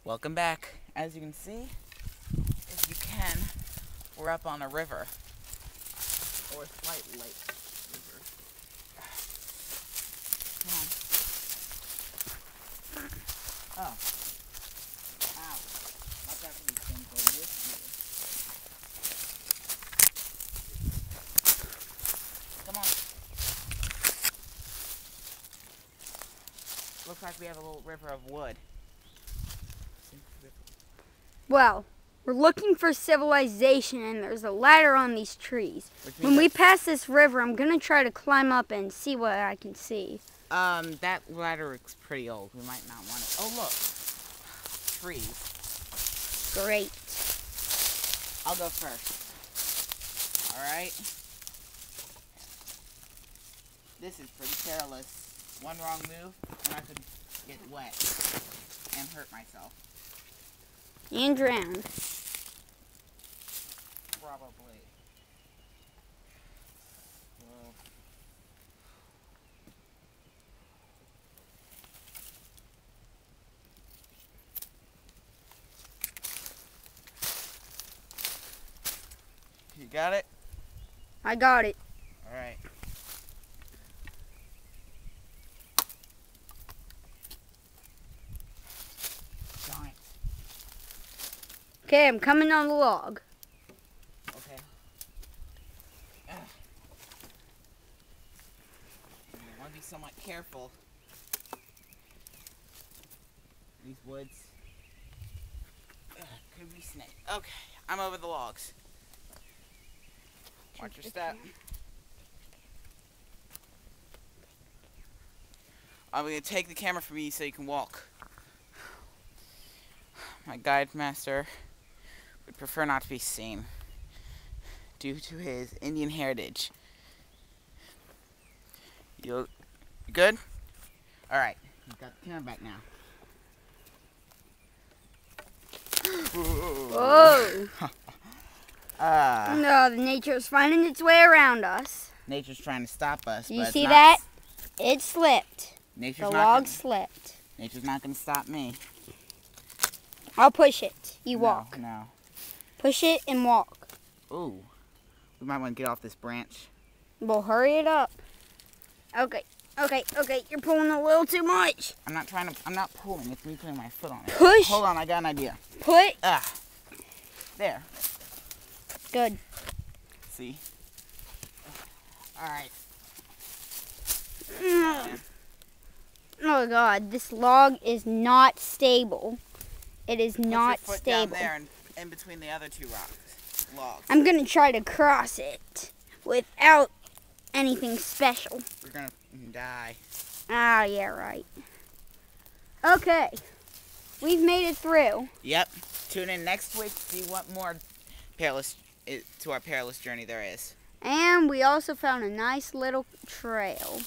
Welcome back. As you can see, if you can, we're up on a river. Or a slight lake river. Come on. Oh. Ow. Watch out for these things. They'll whip you. Come on. Looks like we have a little river of wood. Well, we're looking for civilization and there's a ladder on these trees. When we pass this river, I'm going to try to climb up and see what I can see. That ladder looks pretty old. We might not want it. Oh, look. Trees. Great. I'll go first. Alright? This is pretty perilous. One wrong move and I could get wet and hurt myself. And drown. Probably. Well. You got it? I got it. All right. Darn it. Okay, I'm coming on the log. Okay. I want to be somewhat careful. These woods. Could be snake. Okay, I'm over the logs. Watch your step. I'm going to take the camera from you so you can walk. My guide master would prefer not to be seen due to his Indian heritage. You good? Alright, you've got the camera back now. Whoa! No, the nature's finding its way around us. Nature's trying to stop us. Do you see that? It slipped. The log slipped. Nature's not going to stop me. I'll push it. You walk. No. Push it and walk. Ooh. We might want to get off this branch. Well, hurry it up. Okay. You're pulling a little too much. I'm not pulling. It's me putting my foot on it. Push. Hold on, I got an idea. Put. There. Good. See? Alright. Oh God, this log is not stable. It is not Put your foot stable. down there and in between the other two logs. I'm gonna try to cross it without anything special. We're gonna die. Ah, yeah, right. Okay, we've made it through. Yep. Tune in next week to see what more to our perilous journey there is. And we also found a nice little trail.